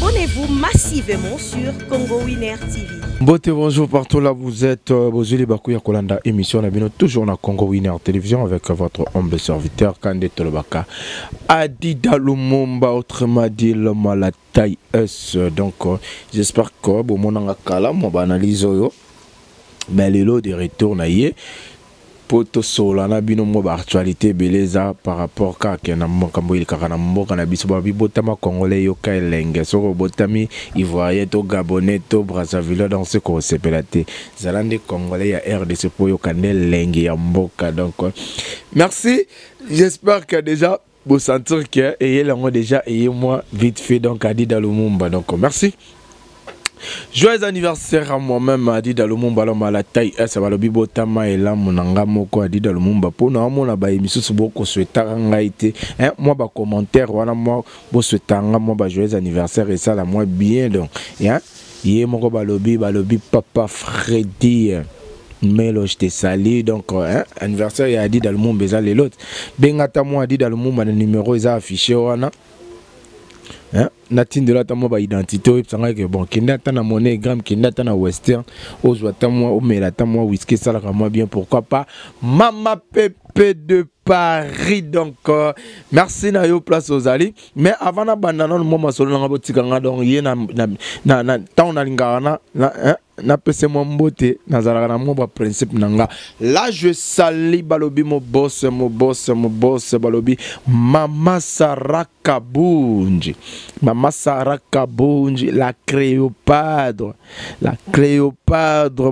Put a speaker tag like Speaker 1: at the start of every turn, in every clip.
Speaker 1: Abonnez-vous massivement sur Congo Winner TV.
Speaker 2: Bonjour partout là vous êtes. Bozuli Bakuya Kolanda émission Nabino toujours na Congo Winner Télévision avec votre humble serviteur Kande Tolobaka. Adida Lumumba autrement dit le Malatai S. Donc j'espère que bon mon angakala mon analyse yo. Mais les lots de retour na yé. Poto solana bino mo ba actualité beleza par rapport ka na mokambo il kaka na mboka na biso ba botama congolais yo ka elenge soko botami ivoirien to gabonais to brazzaville dans ce qu'on s'appelle zalande congolais ya RDC po yo kanel lenge ya mboka. Donc merci, j'espère que déjà vous sentir que et là déjà et moi vite fait donc Adida Lumumba. Donc merci. Joyeux anniversaire à moi-même Adida Lumumba la taille ça va le bibotama et là mon moko Adida Lumumba pour nous mon ba émission beaucoup souhaiter ngaité hein moi ba commentaire wana moi bo souhaiter moi ba joyeux anniversaire et ça la moi bien donc hein yé moko balobi papa Freddy Melo je te salue donc hein anniversaire ya Adida Lumumba ça les autres bengata moi Adida Lumumba le numéro est affiché wana hein natin de la tamo ba identité et sanga que bon kinda tana monnaie gramme kinda tana western ozwa tamo o mela tamo whisky ça la moi bien pourquoi pas Mama Pepe de Paris. Donc merci na yo place aux ali mais avant na bandana no moma solo nga botika nga donc ye na tant na lingana na pese mo mbote na zalaka na mo ba principe nanga là je salue balobi mo boss balobi Mama Sarah Kabunji la Cléopâtre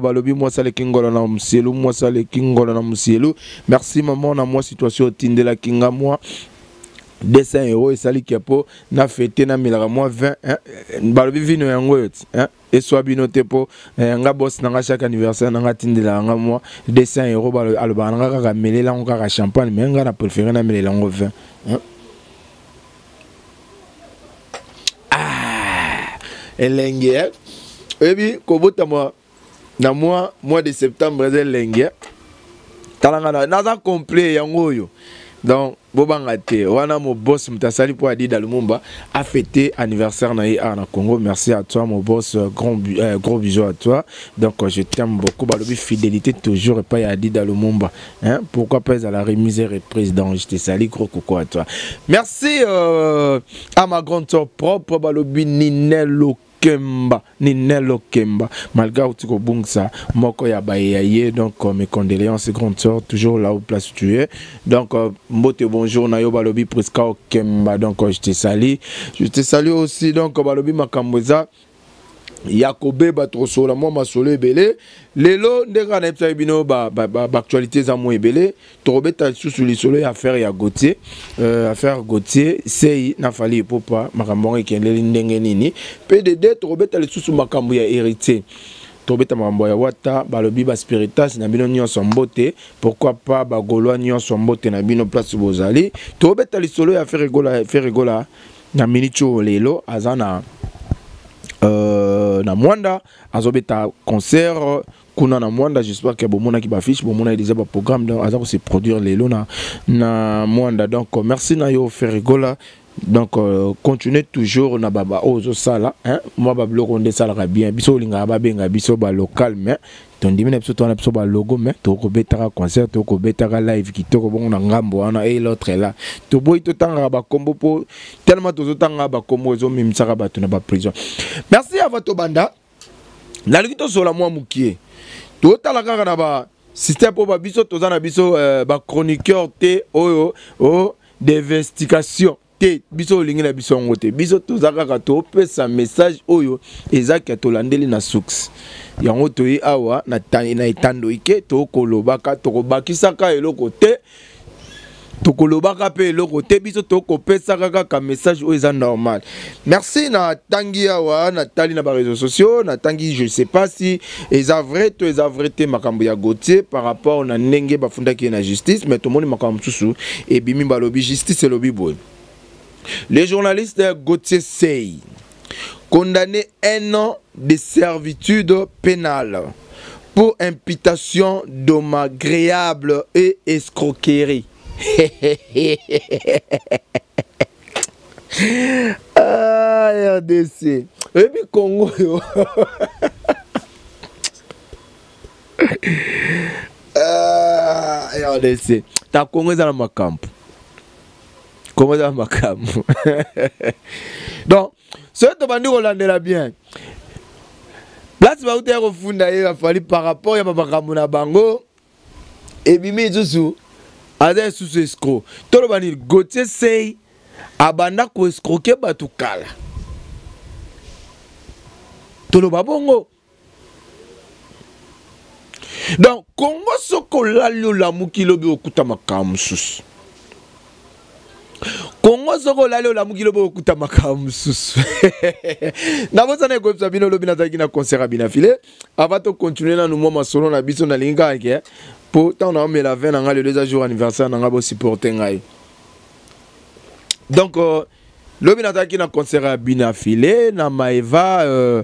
Speaker 2: balobi moi ça le kingolo na msielu moi ça le kingolo na msielu merci maman na moi situation tinde la kinga moi 200 € et sali kiapo na fêté na milaka moi 20 hein balobi vino yango hein et soit binoté po nga boss na chaque anniversaire na tinde la nga moi 200 € balo alba nga ka melela nga ka champagne mais nga na préféré na melela ngo 20 hein elenge et puis kobota moi na mois de septembre elenge talanga na complet yango yo. Donc bobanga te wana mo boss mutasali pour Adida Lumumba a fêté anniversaire na na Congo. Merci à toi mon boss, gros bisous à toi. Donc je t'aime beaucoup balobi fidélité toujours et pas Adida Lumumba hein pourquoi pas à la remise et reprise donc je te salue gros coucou à toi. Merci à ma grande soeur propre balobi Ninelo Kemba malgré tout bungsa moko ya baye donc mes condoléances grande sœur toujours là où place où tu es. Donc mbote bonjour na yo balobi presque Kemba donc je te salue aussi donc balobi makamboza Yakobe batrosola moi masolo ebele lelo ndeka na epsa bino ba actualité za mo ebele torobeta sous lisolo ya affaire ya Gauthier sei na fali popa makambo ekendeli ndenge nini PDD torobeta sous makambo ya héritier torobeta makambo ya wata balobi ba spiritas na bino nyonso mbote pourquoi pas ba goloa nyonso mbote na bino place bozali torobeta lisolo ya affaire regola na minicho lelo azana na Mwanda azobeta concert kuna na Mwanda. J'espère que bomona ki ba fiche bomona déjà ba programme donc azako se produire lelo na Mwanda. Donc merci na yo Ferrigola. Donc continuez toujours na baba ozo sala hein moi ba bloko nde sala bien biso linga ba benga biso ba local mais ton dimine biso to na biso ba logo mais to ko betaka concert to ko betaka live ki to ko bongo na ngambo wana et l'autre là to boy to tanga ba kombo po tellement to tanga ba kombo zo mimisaka ba to na ba prison. Merci à votre banda la lito sola moi mukie to tala kaka na ba système po ba biso to za na biso ba chroniqueur te oyo d'investigation te biso lingi na biso ngote biso tozaka to pesa message oyo ezaki to landeli na succès yango to yi awa na etando ike to kolobaka to kobakisaka eloko te to kolobaka pe eloko te biso to kopesa kaka message oyo eza normal. Merci na tangi awa na tali na ba réseaux sociaux na tangi je sais pas si eza vrai te makambo ya Gauthier par rapport na ndenge bafundaki na justice mais to moni makambo susu et bimi balobi justice elobi boy. Les journalistes Gauthier Sey condamné 1 an de servitude pénale pour imputation d'agréable et escroquerie. RDC. Et puis Congo. RDC. Ta Congo dans ma camp. Congo dans ma camp. Donc, ce que tu vas nous relancer bien. Là, tu vas vous dire au fond d'ailleurs, il fallait par rapport à ma bango. Et puis, mais tout ça, sous escroc. Tout le monde, Gauthier Sey, abanda ko escroquer batukala. Tout le bongo. Donc, Congo soko lalio la mukilobi okuta makamsus. Congo soko lalio la mukilobi okuta makamsus. Na bosa na ko sabino lobi na taki na concert abina filé. Avant de continuer na nous moma solo na biso na linga ke. Pour tant on a la 20 dans le 2 jours anniversaire on a supporter ngai. Donc lobi na taki na concert abina filé na Maeva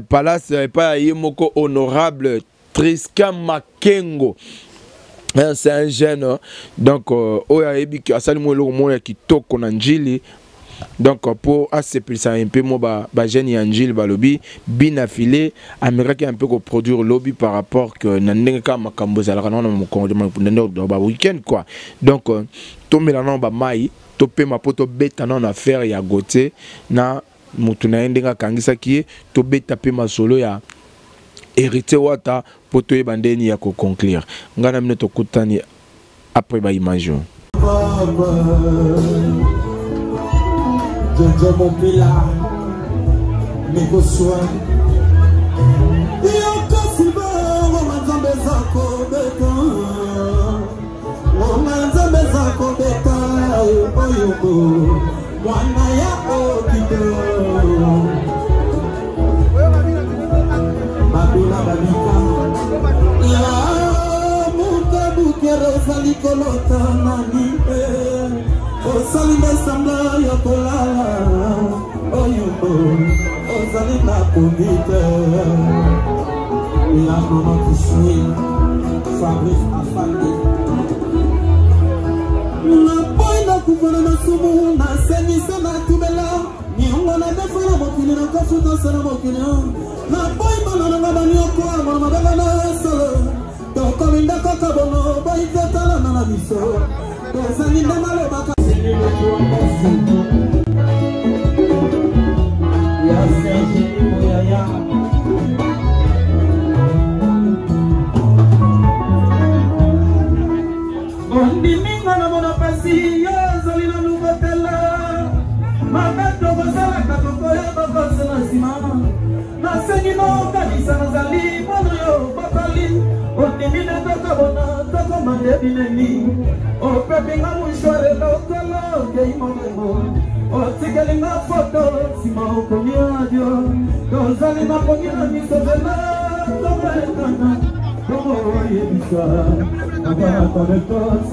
Speaker 2: palace pas yemoko honorable Trisca Makengo. C'est un jeune, donc, Oya Ebi qui a salué le monde qui toque en Anjili. Donc, pour ACP, ça un peu, moi, jeune Anjili, balobi, bien affilé, Américain un peu qu'on produire lobby par rapport que Nanenka Makambo, ça la rend mon week-end, quoi. Donc, tomber la nombre maï, topé ma poto bête en affaire, ya goté, na, moutuna endenga kangisa qui est, tobé tapé ma solo, ya. Hérité wata poto e bandeni ya ko conclure ngana mine to kutani après ba image
Speaker 3: Jojo mon pila Miko soin Iyo kasiba Wamanzambe zako beta Wamanzambe zako beta Oyobo Mwana ya okito Babila babika Ya muka bukero Sali kolota nani Osali mesamba ya kolala Oyubo Osali na kondite La mama kusui Fabrice Afandi Na boy na kupana masumu Na senyi sana tumela Nihonga na defana mokini na kafuta sana mokini Na boy mana na bani okwa Mwana mabela na solo Toko minda kakabono Boy zetala na na biso Tozani na malo baka Ya senji moya ya Bondi minga na mona pasi Ya zali na nubatela Mabeto gozala katoko ya bakose na sima Na sengi no kanisa na zali Mono yo bakali Ondimine toka bona Toko mandebine ni O pepe nga mwishoare lokolo Kei momemo O tikeli nga foto Sima ukongi adio Dozali na kongi na miso vela Toma etana Tomo oye bisa Akana konekos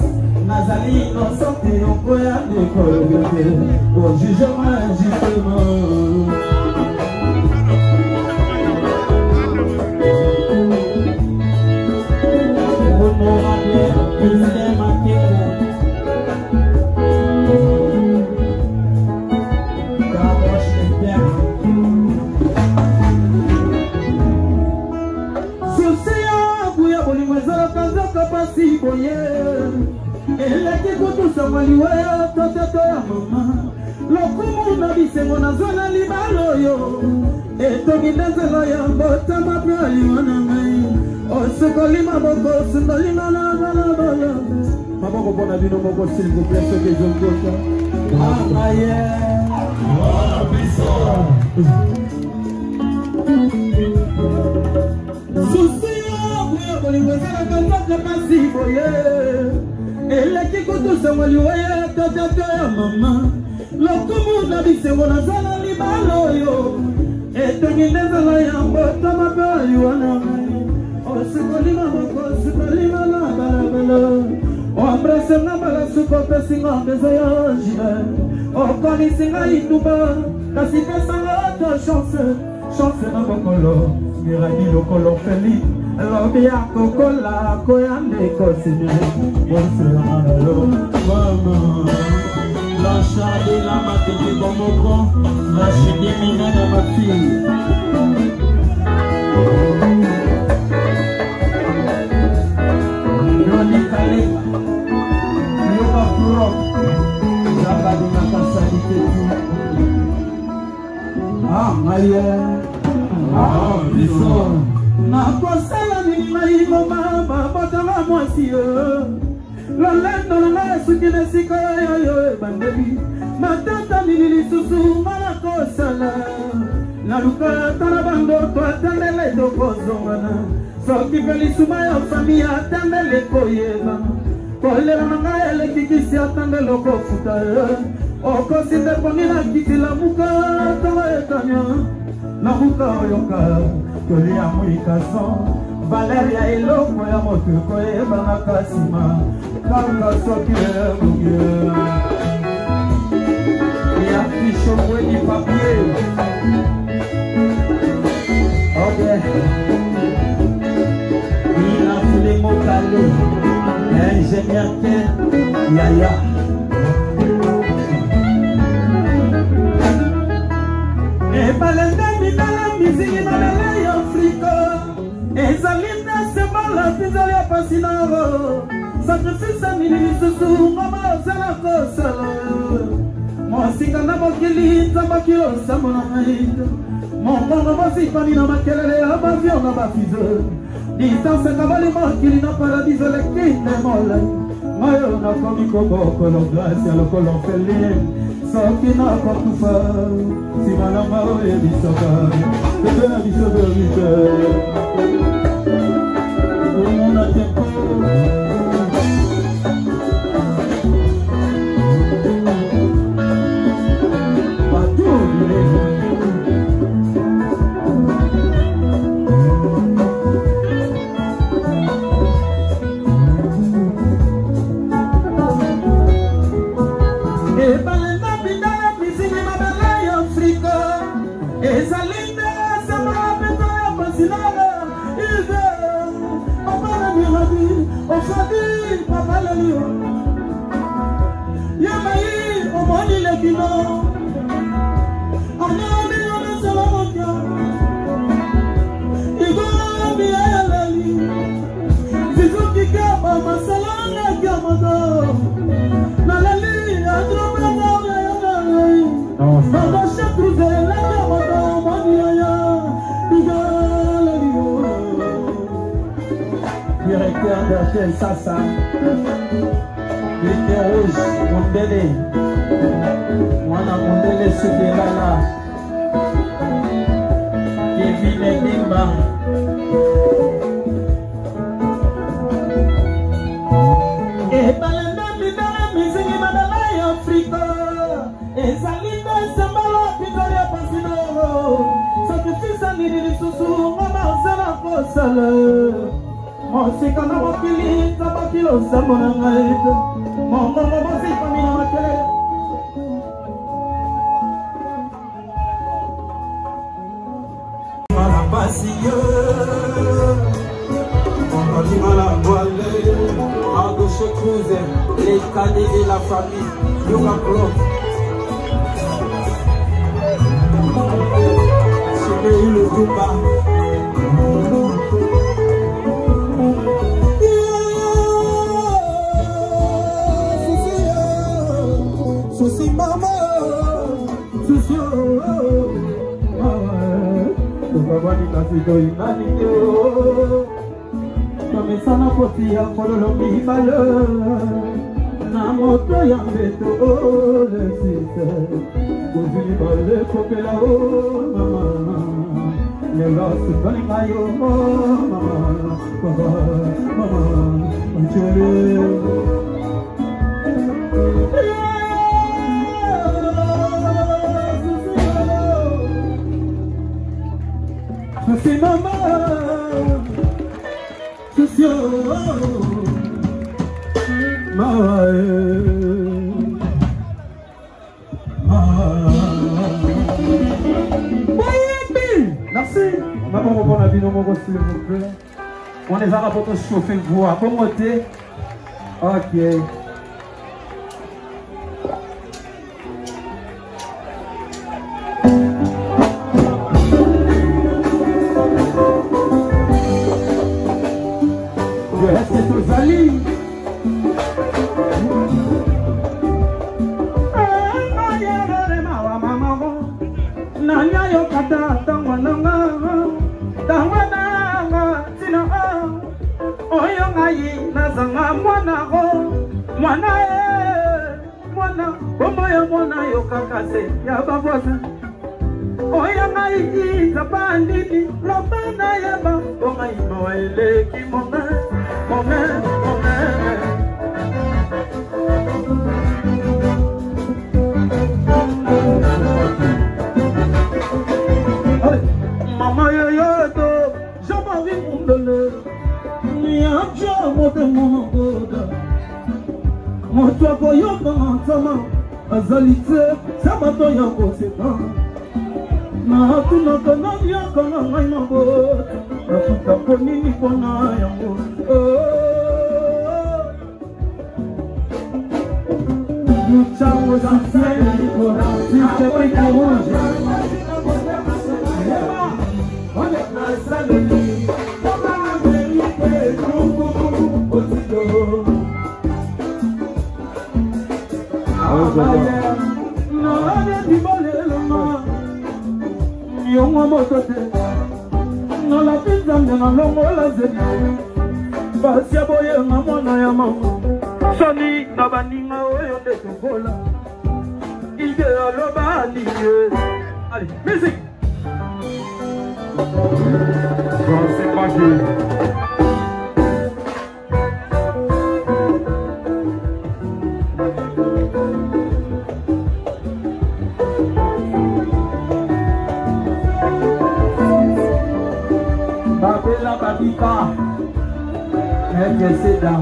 Speaker 3: Nazali no sorti Oko ya dekolo gete O jugement justement s'il vous plaît, ceux qui ont d'autres. Embrace na bala sukope singa desayoji Okoni singa ituba Kasi pesanga to chance na bokolo Mirani lokolo feli Lobi ya kokola Koyande kosine Bonse la manalo Mama Blanchard de la matete dans mon grand, Rachid et Mina dans ma fille. Yoni Kaleba, Yoga Kurok, Jaka de Nakasa Diketu. Ah, Maye, ah, Bison. Na kosala nini maïmo mama, batama mwasi yo. Lolendo na suki na sika yo bandebi. Matata nini lisusu mala kosala. Na luka tana bando to atandele do kozongana. Soki felisuma ya famille atandele koyeba. Kolera nanga ele kikisi atandele kofuta. Oko sinde pongina kiti la muka tawa etanya. Na muka oyoka. Koli ya mwikason Valeria eloko ya motuko eba na kasima Kanga soki ebuge Ya ficho mweni papier Ok Ina fule mokale Ingénieur te Yaya Ebalenda midala miziki malele Afrika Ezalinda semala pizali ya pasinaro Sacrifice nini susu mama zala kosala Mwasika na mokili tabakilo samona maïda Mongono basipani na makelele ya bavion na bafize Distance kabali mokili na paradiso lekine mole Mayo na komiko bokolo grâce ya lokolo feline Soki na kokufa Si malama oye bisoka Tebe na bisoka vite Tout le monde a tempo Partout Et balenda bidala pisini mabele ya Afrika Ezalinda sama peta ya pasinala Ize Papa miradi Ofadi Papa lelio Yamayi Omoni lekino Anami yone salamokia Igo biya ya leli Zizuki kaba masalanga kia moto Na leli Adrobe mawle ya leli Mama shakruze Laka moto Mani ya Igo lelio Directeur d'Hôtel Sassa Directeur Rouge Mondele Mwana Mondele Sukelala Kevin Edimba Ebalenda bidala miziki madala ya Afrika Ezalinda sambala pitali ya pasinoro Sacrifice nini lisusu Mama zala kosala Mosika na mokili tabakilo samona ngaita Mongo mobosi pamina makelele Malabasi yo Mongo malabwale Agoshe Cruze Les cadets de la famille Yoga Club Chez le Touba Susi mama, susi Baba ni kasito inani yo Kame sana poti ya kololo mibale Na moto ya mbeto le sise Kuzini bale kopela o mama Lega supani mayo mama Baba mama Anchore Susi mama, susi Merci. Maman, on va bien mon s'il vous plaît. On les a rapportés chauffer voix. Comment t'es? Ok. nanya yo kata tangwananga tangwananga tina oyo ngai nazanga mwana go mwana mwana omoyo mwana yo kakase ya bavoisa oyo ngai zapandini lobana yeba ongai moeleki mome mome mome Mama yoyoto, Jean-Marie Mondele, Niaja Motemonogoda, Motuako Yoka Mantama, Azalite, Samato Yako Sepa, Natunaka Nanyaka Nangaimabo, Nafuta Konini Kona Yango, Muchao Zanzeli, Zite Kikoja, allez, musique. C'est pas que Babela Babika c'est là.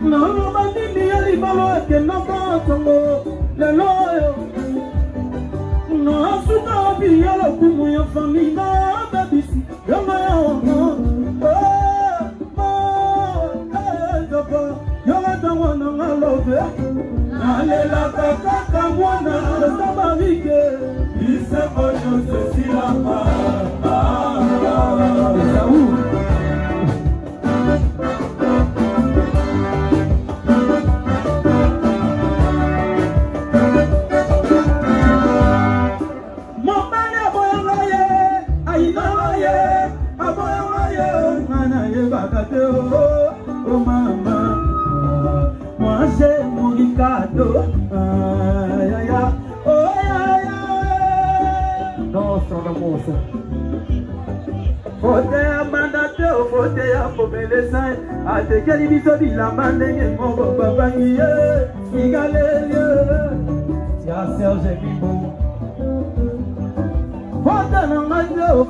Speaker 3: No bandini ya libalo ke na batongo le loyo no asuka bi ya lo kumu ya famina babisi ya ma ya tawa na ngalobe na lela kaka mwana sabavike ise kono se silama oh maman, moi j'ai mon cadeau. Oh non, c'est un amour ça. Faut mandater, faut appeler ça. À te quel biso di la bande mon papa qui est Tiens Serge Bibo.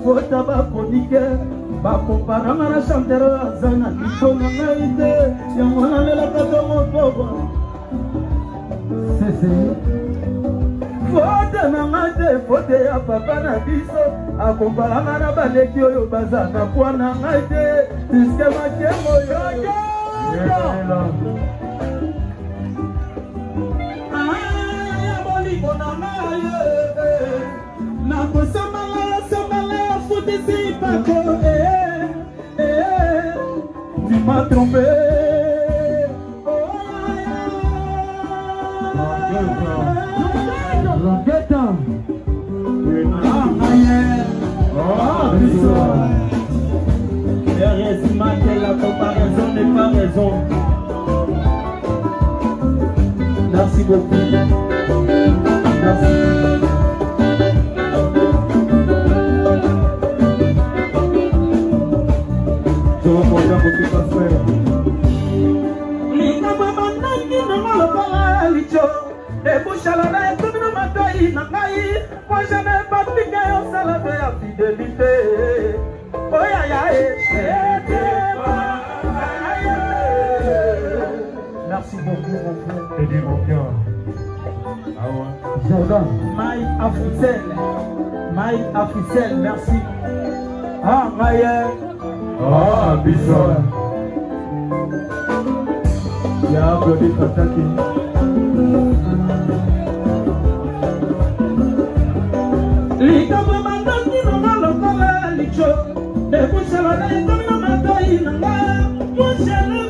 Speaker 3: Faut tabac Bakomparanga na chanteur azana nikona ngaite yamwana lela katomo bobo sese fote na ngaite fote ya papa na biso akomparanga na baleki oyo bazana kwa na ngaite tiske makemo yoyo ya boliko na ngaye na kosamala fote si pako tu m'as trompé. Rangetta. Heureusement que la comparaison n'est pas raison. Merci beaucoup. Merci. Moi je n'ai pas piqué au salaire de la fidélité. Oh ya merci beaucoup mon frère. Et dis mon cœur. Ah ouais. Jordan. Maï Africel, merci. Ah Maïe. Ah Bison. Il y a applaudi Fataki. Licho, de Bushara, de Matoi, Nanga, Bushara,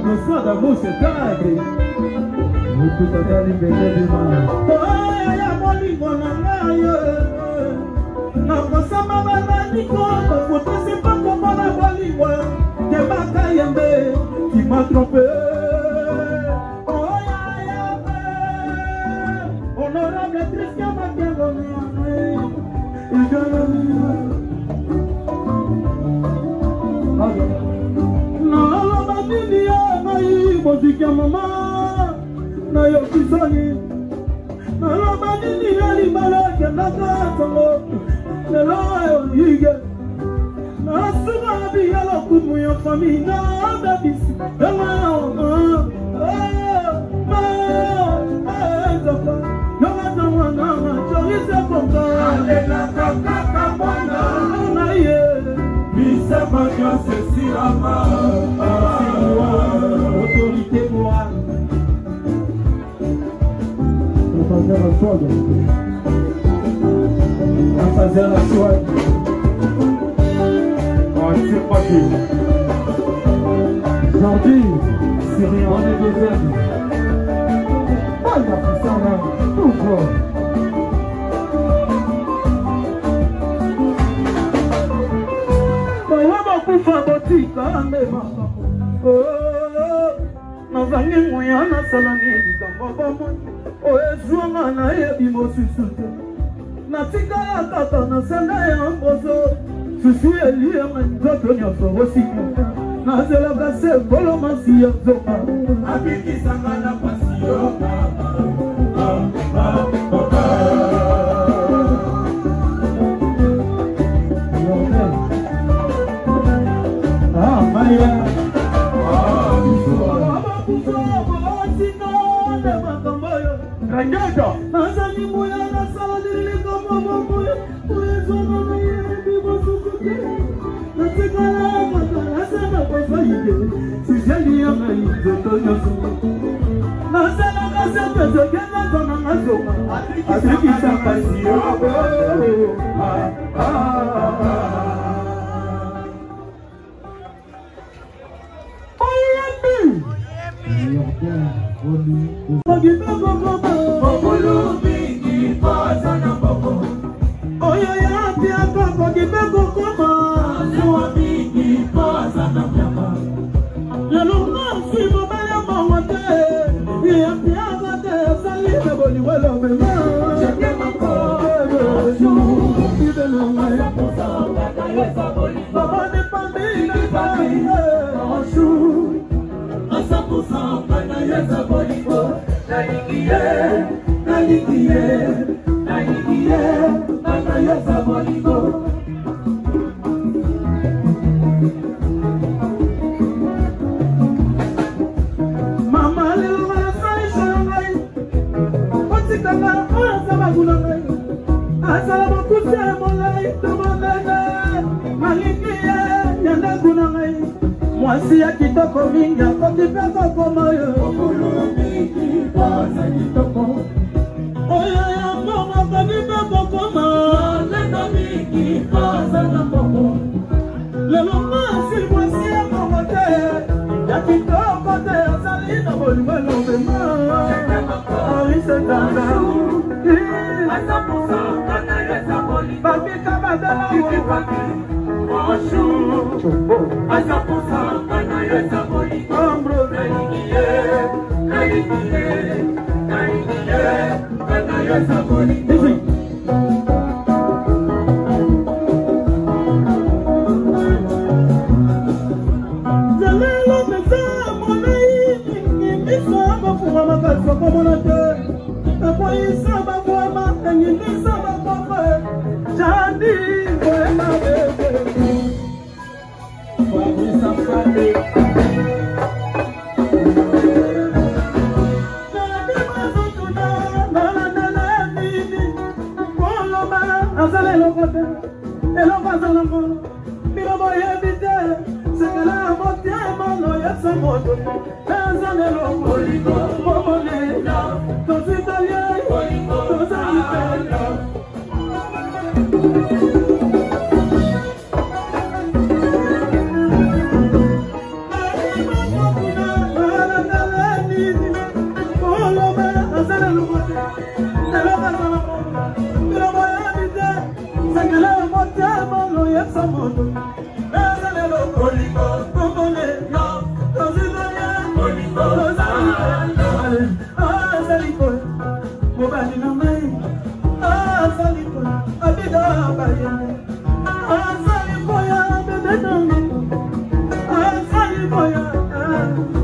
Speaker 3: Le soir d'amour c'est tardé. Tout à l'heure, il me dit oh, ya molingo na ngai. Na kosama bana nikoko, kote c'est pas comment la bolingo. T'es pas kayembe, tu m'as trompé. Oh, ya, honorable Christian Makengo, il gagne non, la bandini ya ngai, musique ya maman. Na yo kisani na lo badini ya libala ya nakatongo na lo yo yige na suga bi ya lo kumu ya famille na babisi na ma zapa yo na mwana na chorize konga na kaka mwana na ye bisa bagyo sesi ama autorité moi fazer a sogra, a fazer a sogra, pode ser aqui. Jardim, Sirion é deserto. Olha a função, tudo. Vamos por favor, tica, mesmo. Nós vamos amanhã na sala dele, vamos. Oezuma na yebi mosusu na tika tata na senda ya mboso susu elie nzoto nyonso osiki na zela kase bolo masi ya zoka abikisanga na pasi yo Maya Rangata, Nazani Moya, Nasali, Moya, Moya, Moya,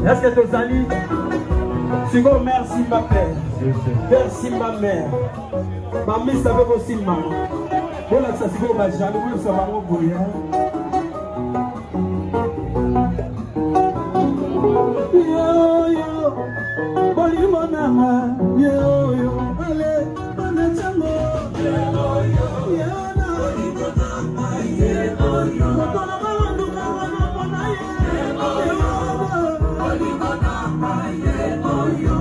Speaker 3: Est-ce que tu as dit? Merci ma père. Merci ma mère. Ma mère savait aussi maman. Voilà ça c'est beau ma jambe, vous savez mon bouillon. Yo yo, boli mon ama. Yo yo, allez, on a chango. Yo yo, yo na. Boli mon ama. Yo yo,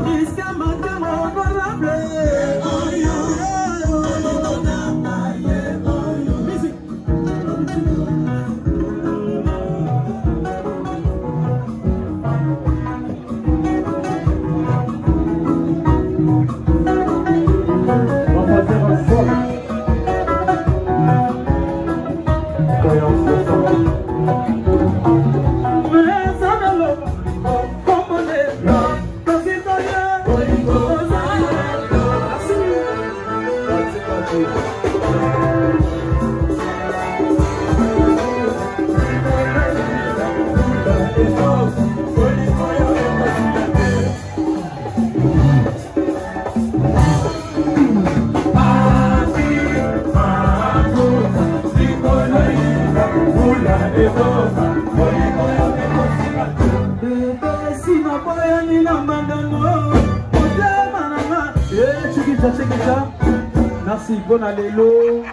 Speaker 3: merci, bon allélo.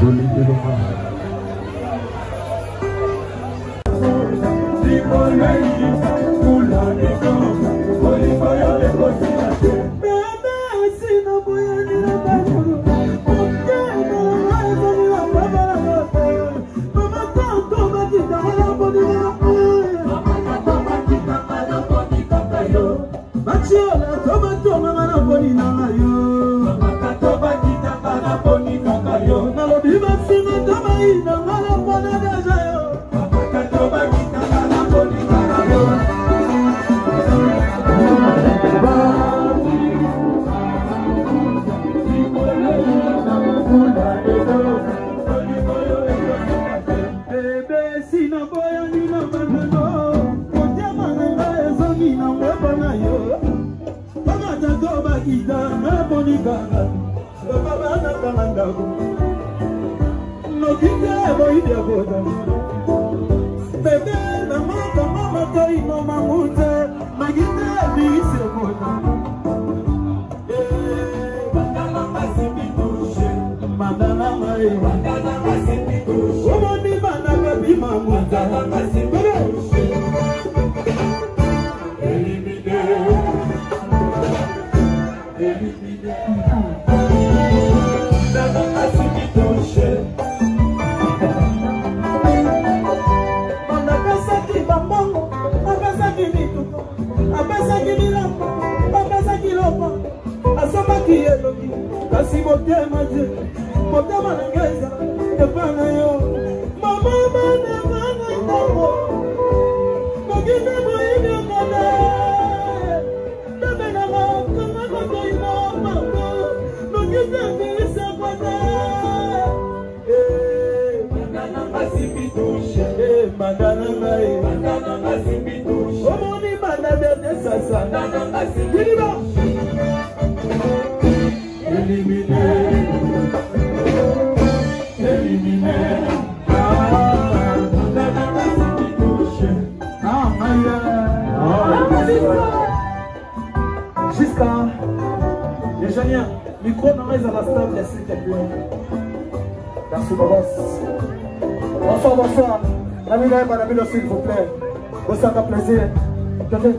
Speaker 3: Joli de Bonsoir. Madame, s'il vous plaît. Vous avez plaisir. Tenez.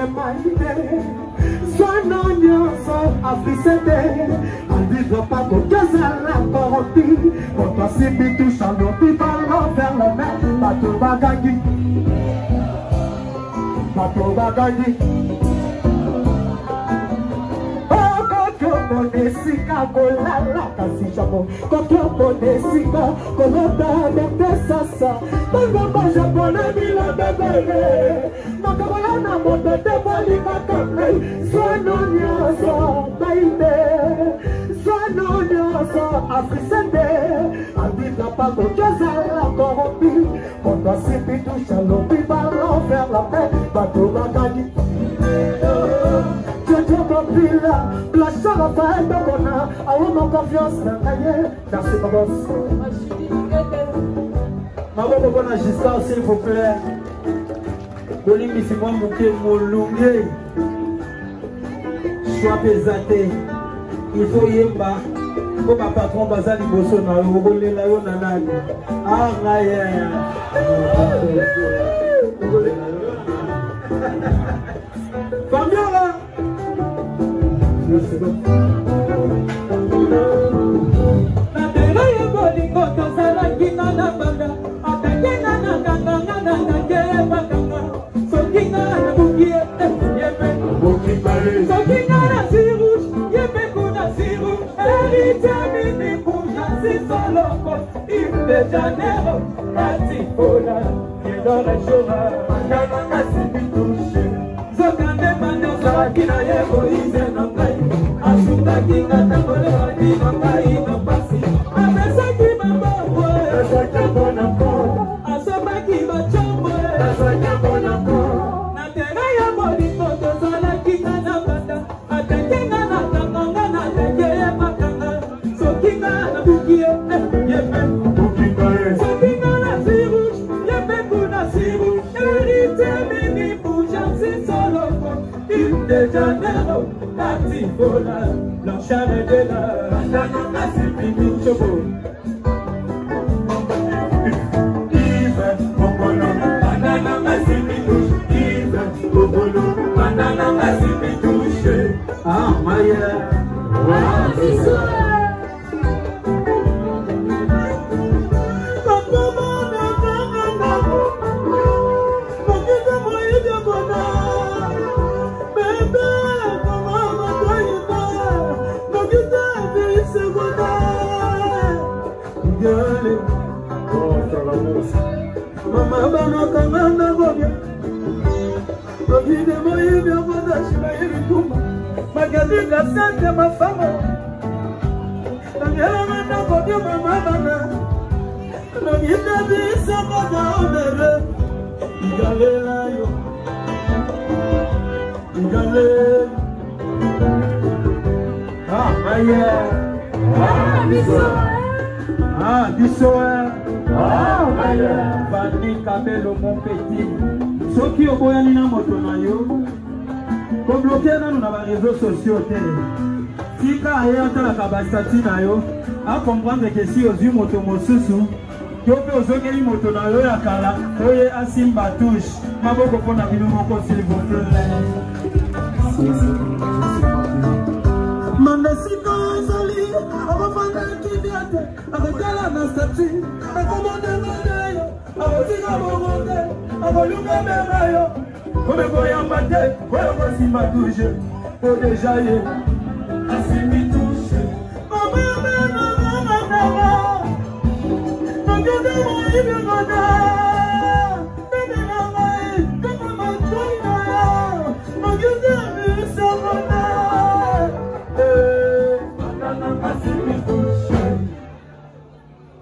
Speaker 3: maite Sono nyonso afisete Andidro pa kokezala korompi Koto simbi touche en eau Ballon vers le mer Bato bagagi Bato bagagi Konesika kolala kasi jamo Koto bonesika kolota dete sasa Tango japone bila bebele Nakabola na moto te boli kakame Sono nyoso bainde Sono nyoso afrisende Andita pago kezala korompi Koto sipi touche lobi ballon vers la paix Bato bagagi Place Raphaël Dokona, à mon confiance dans merci ma boss. Maman Dokona Giscard s'il vous plaît. Bolimi si moi mouké molungé. Sois pesaté. Il faut yemba. Comme ma patron bazali bosso na rogolé la yo nanani. Ah ngaye. Fabiola. Natera ya bolingo tozalaki na banda atake na kanga bakanga soki nga na buki yepe soki nga na sirouge yepe kuna sirouge eritamini kuna si soloko Inde Janeiro atipola yedora shoma mandana kasibitushi zokande manda zaki na yebo ize na ngai asutaki ngata kole wadi na ngai na pasi amesaki mambo asaka bona ko asabaki bachombo asaka bona ko na tena ya bolingo tozalaki na banda atake na kanga na teke ya makanga soki na buki yepe buki kare soki na sirouge yepe kuna sirouge eritemini pujansi soloko Inde Janeiro Katifola Blanchard de la Nana Nasipini Chobo Yves Bobolo Nana Nasipini Yves Bobolo Nana Nasipini Ah Maya c'est ça Mama bana kamanda gobya Ovide moyi bya boda shiba yituma Magazinga sante mafamo Nangela manda gobya mama bana Nangita bisa boda onere Igalela yo Igale Ah aye Ah biso Ah biso Ah, Vani Kabelo mon petit. Soki oboyani na moto na yo. Ko bloquer na na ba réseaux sociaux te. Tika aya tala kabastati na yo. A comprendre que si ozu moto mosusu, yo pe ozongeli moto na yo ya kala, oye asimba touche. Maboko pona bino moko s'il vous plaît. Mandesiko zali, abafanda kibiate, abekala na statue, akomande manayo, abotika bomonde, aboluka merayo, komeko ya mate, koyo kosimba touche, po deja ye, asimbi touche. Mama, mama, mama, mama, mama, mama, mama, mama,